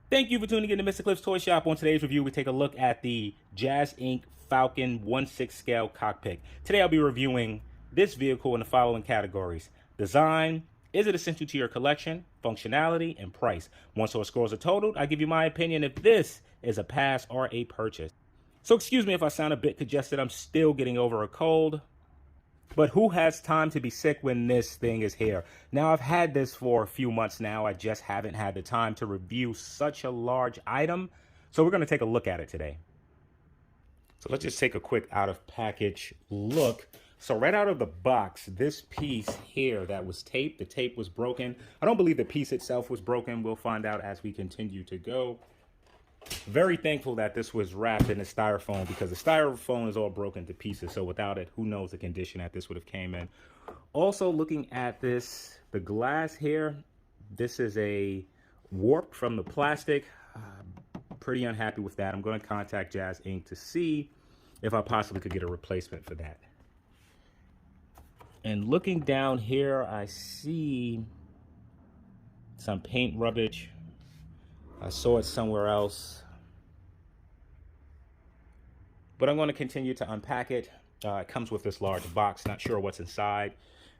Thank you for tuning in to Mr. Cliff's Toy Shop. On today's review, we take a look at the Jazzinc Falcon 1/6 scale cockpit. Today, I'll be reviewing this vehicle in the following categories: design, is it essential to your collection, functionality, and price. Once those scores are totaled, I give you my opinion if this is a pass or a purchase. So excuse me if I sound a bit congested. I'm still getting over a cold. But who has time to be sick when this thing is here? Now, I've had this for a few months now. I just haven't had the time to review such a large item. So we're going to take a look at it today. So let's just take a quick out of package look. So right out of the box, this piece here that was taped, the tape was broken. I don't believe the piece itself was broken. We'll find out as we continue to go. Very thankful that this was wrapped in a styrofoam because the styrofoam is all broken to pieces. So without it, who knows the condition that this would have came in. Also looking at this, the glass here, this is a warp from the plastic. Pretty unhappy with that. I'm going to contact Jazzinc to see if I possibly could get a replacement for that. And looking down here, I see some paint rubbish. I saw it somewhere else, but I'm going to continue to unpack it. It comes with this large box, not sure what's inside.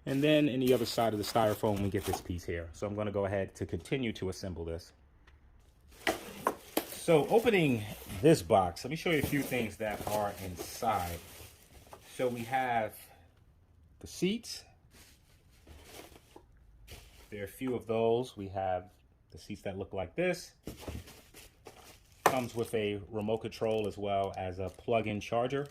And then in the other side of the styrofoam, we get this piece here. So I'm going to go ahead to continue to assemble this. So opening this box, let me show you a few things that are inside. So we have the seats. There are a few of those. We have the seats that look like this. Comes with a remote control as well as a plug-in charger.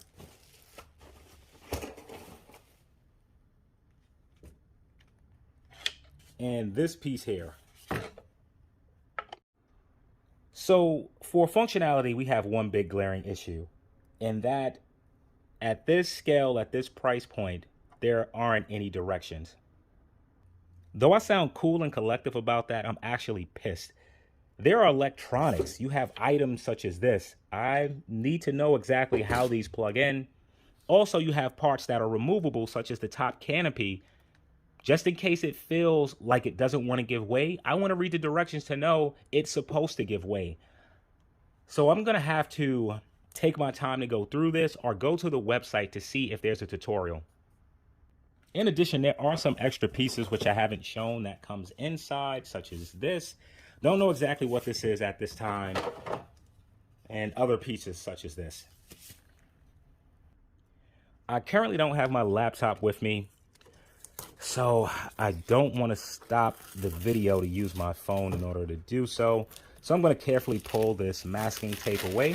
And this piece here. So for functionality, we have one big glaring issue, and that at this scale, at this price point, there aren't any directions. Though I sound cool and collective about that, I'm actually pissed. There are electronics. You have items such as this. I need to know exactly how these plug in. Also, you have parts that are removable, such as the top canopy. Just in case it feels like it doesn't want to give way, I want to read the directions to know it's supposed to give way. So I'm going to have to take my time to go through this or go to the website to see if there's a tutorial. In addition, there are some extra pieces which I haven't shown that comes inside, such as this. Don't know exactly what this is at this time. And other pieces such as this. I currently don't have my laptop with me, so I don't want to stop the video to use my phone in order to do so. So I'm going to carefully pull this masking tape away.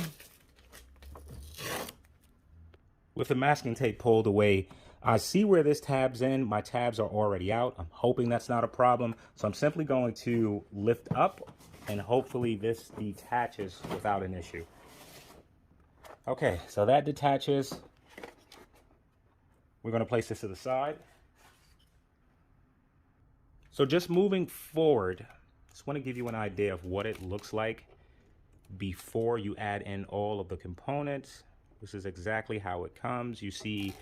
With the masking tape pulled away, I see where this tab's in. My tabs are already out. I'm hoping that's not a problem. So I'm simply going to lift up and hopefully this detaches without an issue. Okay, so that detaches. We're going to place this to the side. So just moving forward, just want to give you an idea of what it looks like before you add in all of the components. This is exactly how it comes. You see,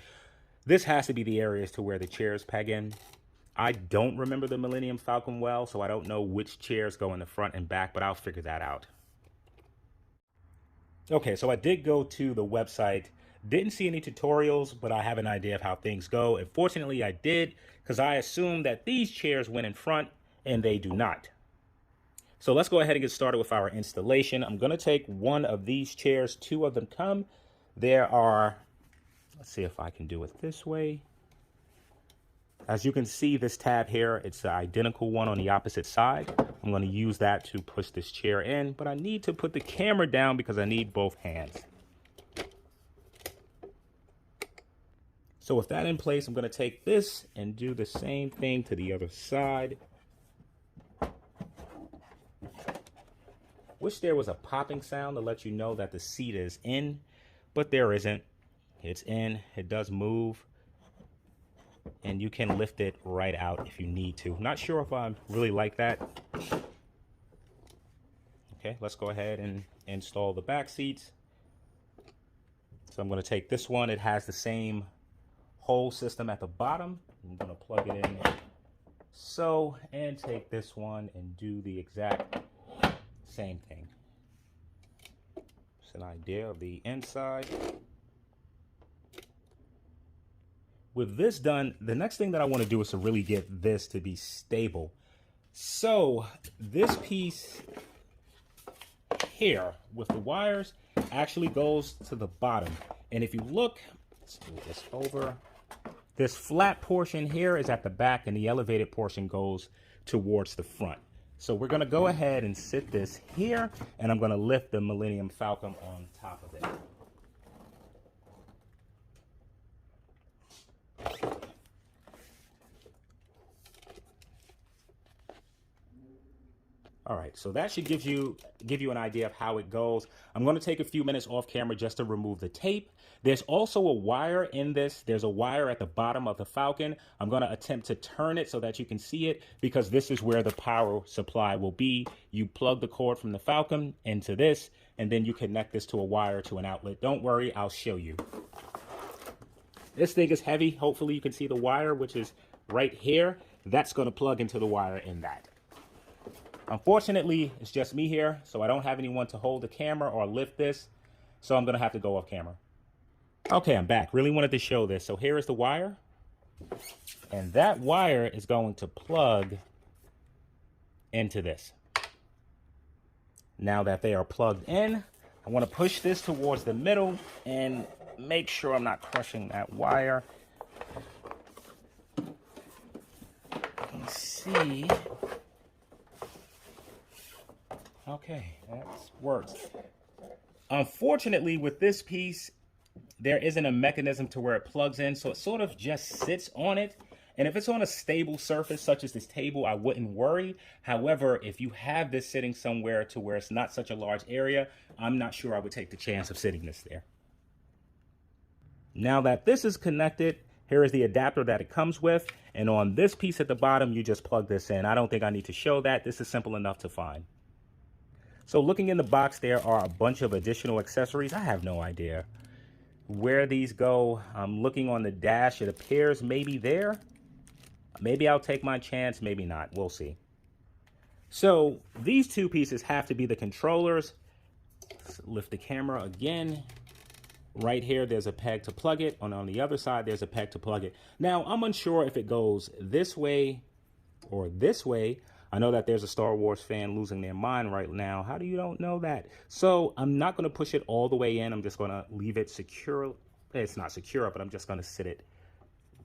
this has to be the areas to where the chairs peg in. I don't remember the Millennium Falcon well, so I don't know which chairs go in the front and back, but I'll figure that out. Okay, so I did go to the website. Didn't see any tutorials, but I have an idea of how things go. And fortunately, I did, because I assumed that these chairs went in front, and they do not. So let's go ahead and get started with our installation. I'm going to take one of these chairs. Two of them come. There are... Let's see if I can do it this way. As you can see, this tab here, it's the identical one on the opposite side. I'm going to use that to push this chair in, but I need to put the camera down because I need both hands. So with that in place, I'm going to take this and do the same thing to the other side. Wish there was a popping sound to let you know that the seat is in, but there isn't. It's in, it does move, and you can lift it right out if you need to. Not sure if I really like that. Okay, let's go ahead and install the back seats. So I'm going to take this one. It has the same hole system at the bottom. I'm going to plug it in so, and take this one and do the exact same thing. Just an idea of the inside. With this done, the next thing that I want to do is to really get this to be stable. So this piece here with the wires actually goes to the bottom. And if you look, let's move this over. This flat portion here is at the back and the elevated portion goes towards the front. So we're going to go ahead and sit this here, and I'm going to lift the Millennium Falcon on top of it. All right, so that should give you an idea of how it goes. I'm going to take a few minutes off camera just to remove the tape. There's also a wire in this. There's a wire at the bottom of the Falcon. I'm going to attempt to turn it so that you can see it, because this is where the power supply will be. You plug the cord from the Falcon into this, and then you connect this to a wire to an outlet. Don't worry, I'll show you. This thing is heavy. Hopefully you can see the wire, which is right here. That's going to plug into the wire in that. Unfortunately, it's just me here, so I don't have anyone to hold the camera or lift this, so I'm going to have to go off camera. Okay, I'm back. Really wanted to show this. So here is the wire, and that wire is going to plug into this. Now that they are plugged in, I want to push this towards the middle and make sure I'm not crushing that wire. Let's see. Okay, that works. Unfortunately, with this piece, there isn't a mechanism to where it plugs in, so it sort of just sits on it. And if it's on a stable surface, such as this table, I wouldn't worry. However, if you have this sitting somewhere to where it's not such a large area, I'm not sure I would take the chance of sitting this there. Now that this is connected, here is the adapter that it comes with. And on this piece at the bottom, you just plug this in. I don't think I need to show that. This is simple enough to find. So looking in the box, there are a bunch of additional accessories. I have no idea where these go. I'm looking on the dash. It appears maybe there. Maybe I'll take my chance, maybe not. We'll see. So these two pieces have to be the controllers. Let's lift the camera again. Right here, there's a peg to plug it. On the other side, there's a peg to plug it. Now, I'm unsure if it goes this way or this way. I know that there's a Star Wars fan losing their mind right now. How do you don't know that? So I'm not going to push it all the way in. I'm just going to leave it secure. It's not secure, but I'm just going to sit it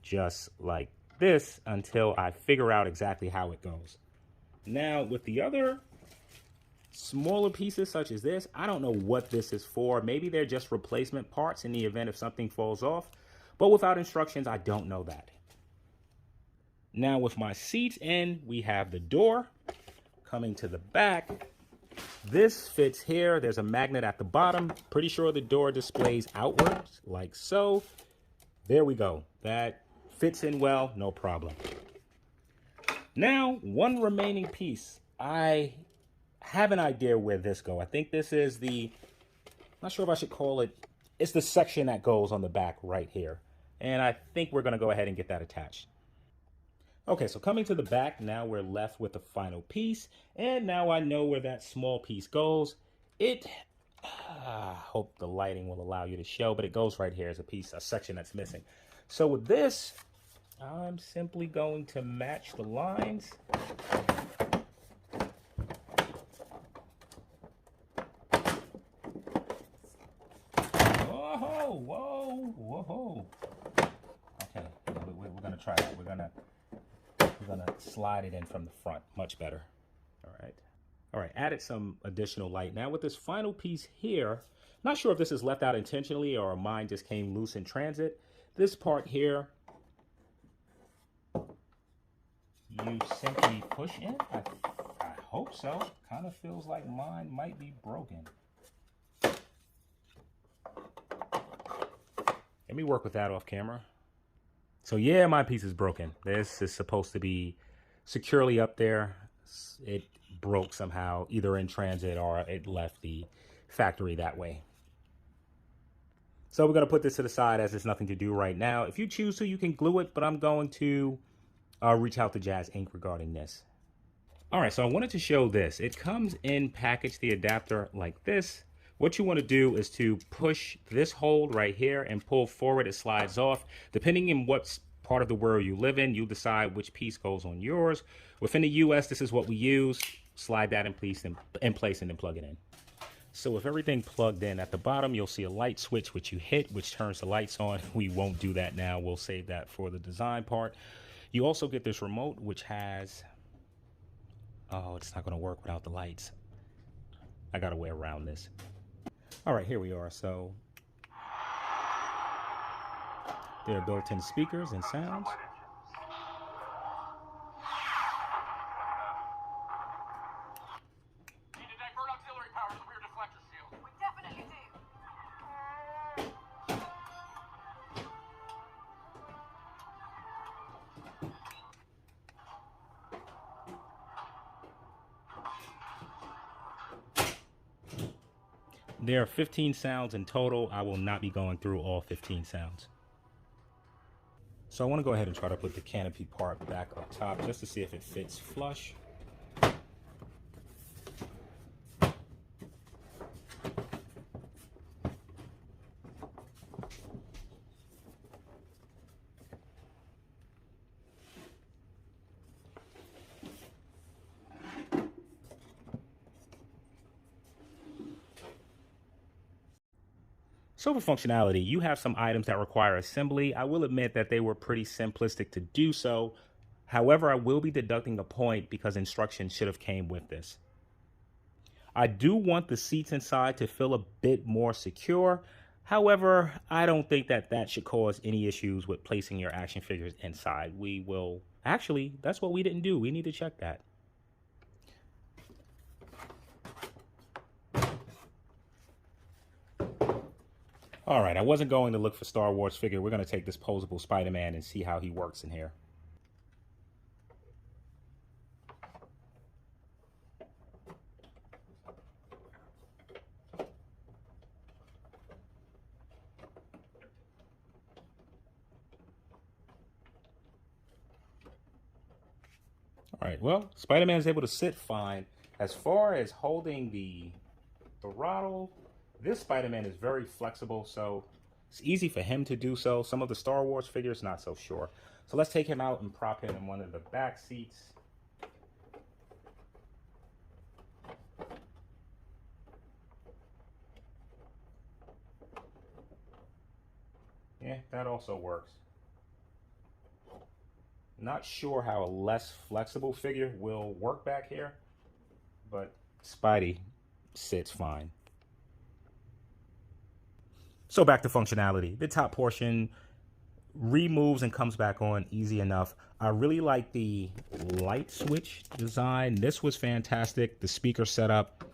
just like this until I figure out exactly how it goes. Now, with the other smaller pieces such as this, I don't know what this is for. Maybe they're just replacement parts in the event if something falls off. But without instructions, I don't know that. Now with my seats in, we have the door coming to the back. This fits here. There's a magnet at the bottom. Pretty sure the door displays outwards like so. There we go. That fits in well, no problem. Now, one remaining piece. I have an idea where this goes. I think this is the, not sure if I should call it, it's the section that goes on the back right here. And I think we're going to go ahead and get that attached. Okay, so coming to the back, now we're left with the final piece. And now I know where that small piece goes. I hope the lighting will allow you to show, but it goes right here as a piece, a section that's missing. So with this, I'm simply going to match the lines. Whoa, whoa, whoa. Okay, we're going to try that. We're going to slide it in from the front. Much better. All right, added some additional light. Now with this final piece here, not sure if this is left out intentionally or mine just came loose in transit. This part here, you simply push in. I hope so. Kind of feels like mine might be broken. Let me work with that off camera. So yeah, my piece is broken. This is supposed to be securely up there. It broke somehow, either in transit or it left the factory that way. So we're going to put this to the side as there's nothing to do right now. If you choose to, you can glue it, but I'm going to reach out to Jazzinc regarding this. All right, so I wanted to show this. It comes in packaged, the adapter like this. What you want to do is to push this hold right here and pull forward. It slides off. Depending on what part of the world you live in, you decide which piece goes on yours. Within the US, this is what we use. Slide that in place and then plug it in. So with everything plugged in at the bottom, you'll see a light switch which you hit, which turns the lights on. We won't do that now. We'll save that for the design part. You also get this remote which has, oh, it's not going to work without the lights. I got a way around this. All right, here we are. So there are built-in speakers and sounds. Need to divert auxiliary power to the rear deflector shield. We definitely do. There are 15 sounds in total. I will not be going through all 15 sounds. So I want to go ahead and try to put the canopy part back up top just to see if it fits flush. So for functionality, you have some items that require assembly. I will admit that they were pretty simplistic to do so. However, I will be deducting a point because instructions should have came with this. I do want the seats inside to feel a bit more secure. However, I don't think that that should cause any issues with placing your action figures inside. We will, actually, that's what we didn't do. We need to check that. All right, I wasn't going to look for Star Wars figure. We're going to take this posable Spider-Man and see how he works in here. All right, well, Spider-Man is able to sit fine. As far as holding the throttle, this Spider-Man is very flexible, so it's easy for him to do so. Some of the Star Wars figures, not so sure. So let's take him out and prop him in one of the back seats. Yeah, that also works. Not sure how a less flexible figure will work back here, but Spidey sits fine. So back to functionality. The top portion removes and comes back on easy enough. I really like the light switch design. This was fantastic. The speaker setup,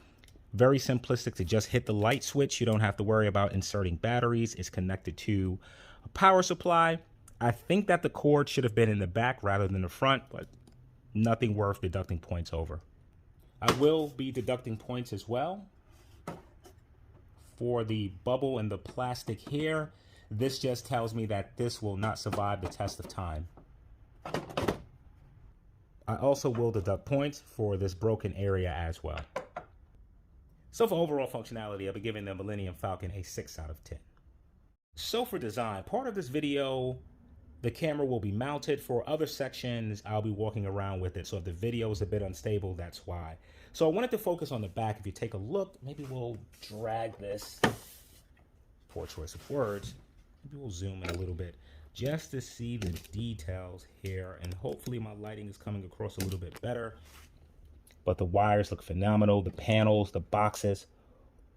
very simplistic to just hit the light switch. You don't have to worry about inserting batteries. It's connected to a power supply. I think that the cord should have been in the back rather than the front, but nothing worth deducting points over. I will be deducting points as well for the bubble and the plastic here. This just tells me that this will not survive the test of time. I also will deduct points for this broken area as well. So for overall functionality, I'll be giving the Millennium Falcon a 6 out of 10. So for design, part of this video, the camera will be mounted. For other sections, I'll be walking around with it. So if the video is a bit unstable, that's why. So I wanted to focus on the back. If you take a look, maybe we'll drag this. Poor choice of words. Maybe we'll zoom in a little bit just to see the details here. And hopefully my lighting is coming across a little bit better. But the wires look phenomenal. The panels, the boxes,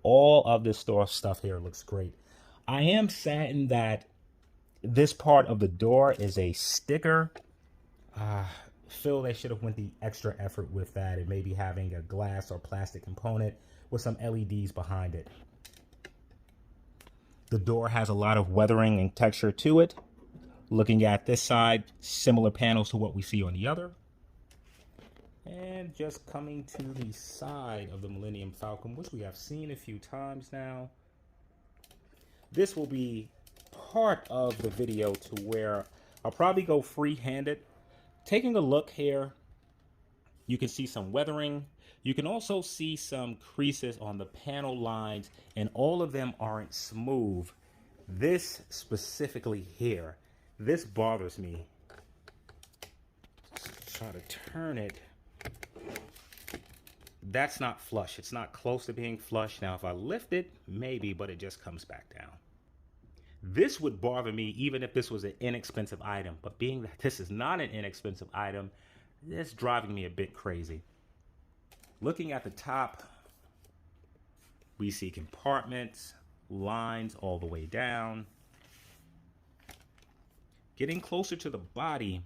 all of this stuff here looks great. I am saddened that this part of the door is a sticker. Feel they should have went the extra effort with that and maybe having a glass or plastic component with some LEDs behind it. The door has a lot of weathering and texture to it. Looking at this side, similar panels to what we see on the other. And just coming to the side of the Millennium Falcon, which we have seen a few times now. This will be part of the video to where I'll probably go free-handed. Taking a look here, You can see some weathering. You can also see some creases on the panel lines, and all of them aren't smooth. This specifically here, this bothers me. Just try to turn it. That's not flush. It's not close to being flush. Now, if I lift it, maybe, but it just comes back down. This would bother me even if this was an inexpensive item, but being that this is not an inexpensive item, that's driving me a bit crazy. Looking at the top, we see compartments, lines all the way down. Getting closer to the body,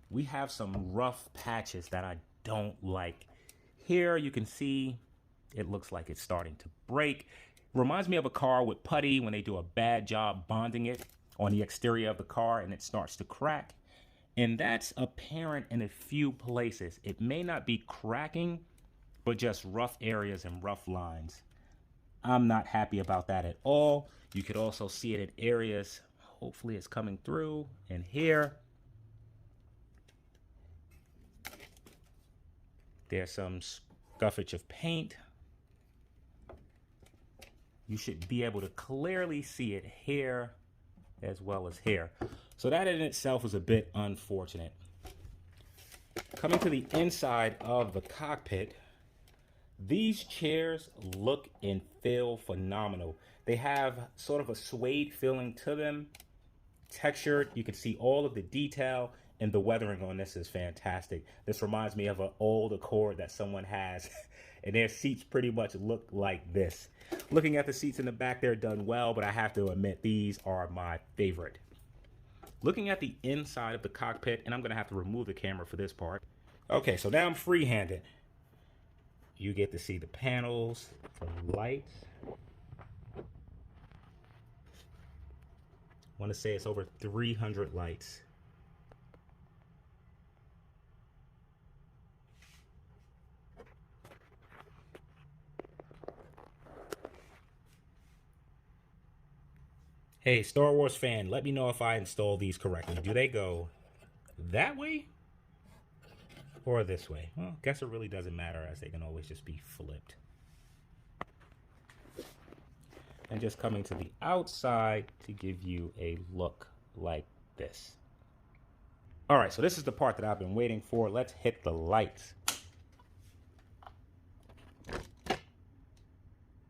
we have some rough patches that I don't like. Here you can see it looks like it's starting to break. Reminds me of a car with putty when they do a bad job bonding it on the exterior of the car and it starts to crack. And that's apparent in a few places. It may not be cracking, but just rough areas and rough lines. I'm not happy about that at all. You could also see it in areas, hopefully it's coming through, and here. There's some scuffage of paint. You should be able to clearly see it here as well as here. So that in itself is a bit unfortunate. Coming to the inside of the cockpit, these chairs look and feel phenomenal. They have sort of a suede feeling to them, textured. You can see all of the detail, and the weathering on this is fantastic. This reminds me of an old Accord that someone has, and their seats pretty much look like this. Looking at the seats in the back, they're done well, but I have to admit, these are my favorite. Looking at the inside of the cockpit, and I'm gonna have to remove the camera for this part. Okay, so now I'm free-handed. You get to see the panels, the lights. I want to say it's over 300 lights. Hey, Star Wars fan, let me know if I install these correctly. Do they go that way or this way? Well, I guess it really doesn't matter, as they can always just be flipped. And just coming to the outside to give you a look like this. All right, so this is the part that I've been waiting for. Let's hit the lights.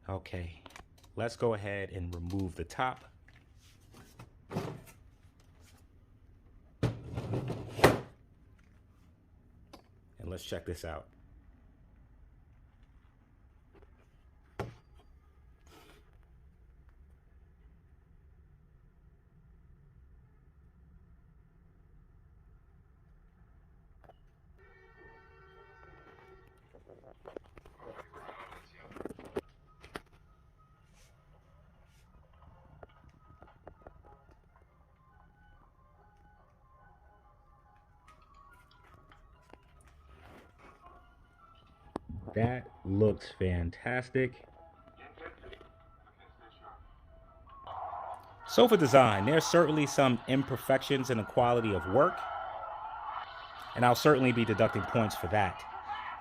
Okay, let's go ahead and remove the top. And let's check this out. That looks fantastic. So for design, there's certainly some imperfections in the quality of work, and I'll certainly be deducting points for that.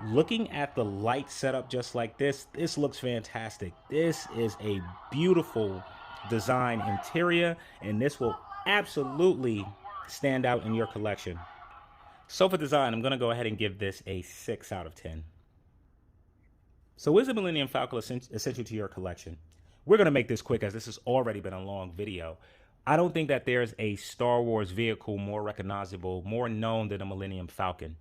Looking at the light setup just like this looks fantastic. This is a beautiful design interior, and this will absolutely stand out in your collection. So for design, I'm going to go ahead and give this a 6 out of 10. So is the Millennium Falcon essential to your collection? We're going to make this quick, as this has already been a long video. I don't think that there's a Star Wars vehicle more recognizable, more known than the Millennium Falcon.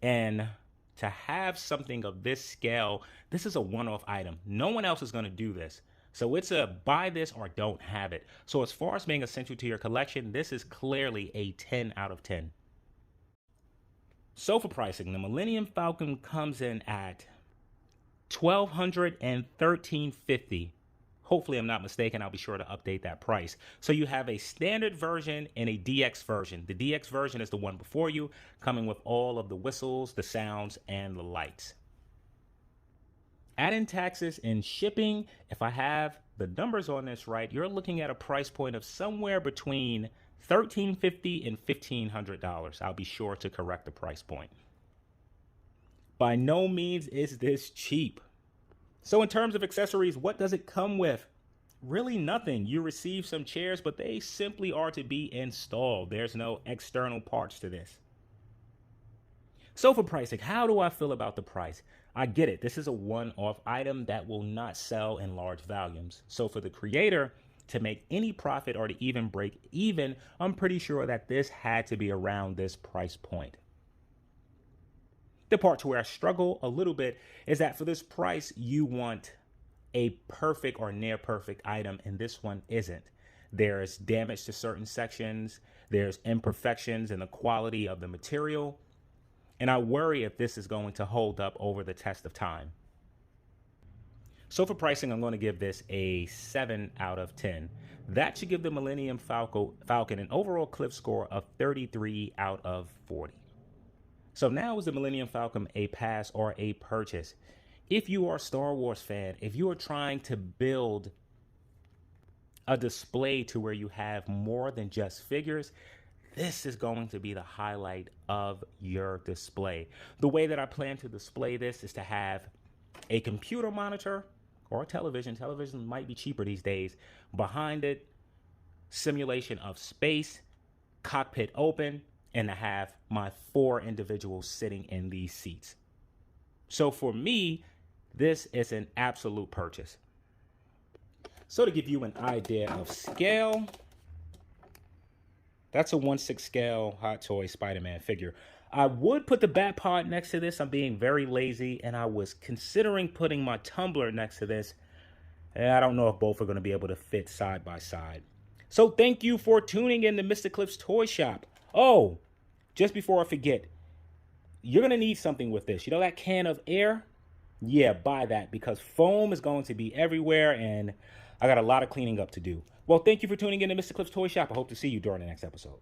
And to have something of this scale, this is a one-off item. No one else is going to do this. So it's a buy this or don't have it. So as far as being essential to your collection, this is clearly a 10 out of 10. So for pricing, the Millennium Falcon comes in at $1,200 and $1,350. Hopefully I'm not mistaken. I'll be sure to update that price. So you have a standard version and a DX version. The DX version is the one before you, coming with all of the whistles, the sounds, and the lights. Add in taxes and shipping. If I have the numbers on this right, you're looking at a price point of somewhere between $1,350 and $1,500. I'll be sure to correct the price point. by no means is this cheap. So in terms of accessories, what does it come with? Really nothing. You receive some chairs, but they simply are to be installed. There's no external parts to this. So for pricing, how do I feel about the price? I get it. This is a one-off item that will not sell in large volumes. So for the creator to make any profit or to even break even, I'm pretty sure that this had to be around this price point. The part to where I struggle a little bit is that for this price, you want a perfect or near perfect item, and this one isn't. There's damage to certain sections, there's imperfections in the quality of the material, and I worry if this is going to hold up over the test of time. So for pricing, I'm going to give this a 7 out of 10. That should give the Millennium Falcon an overall cliff score of 33 out of 40. So now is the Millennium Falcon a pass or a purchase? If you are a Star Wars fan, if you are trying to build a display to where you have more than just figures, this is going to be the highlight of your display. The way that I plan to display this is to have a computer monitor or a television. Television might be cheaper these days. Behind it, simulation of space, cockpit open, and to have my 4 individuals sitting in these seats. So for me, this is an absolute purchase. So to give you an idea of scale, that's a 1/6 scale Hot Toy Spider-Man figure. I would put the Bat Pod next to this. I'm being very lazy, and I was considering putting my tumbler next to this. And I don't know if both are going to be able to fit side by side. So thank you for tuning in to Mr. Cliff's Toy Shop. Oh, just before I forget, you're going to need something with this. You know that can of air? Yeah, buy that, because foam is going to be everywhere, and I got a lot of cleaning up to do. Well, thank you for tuning in to Mr. Cliff's Toy Shop. I hope to see you during the next episode.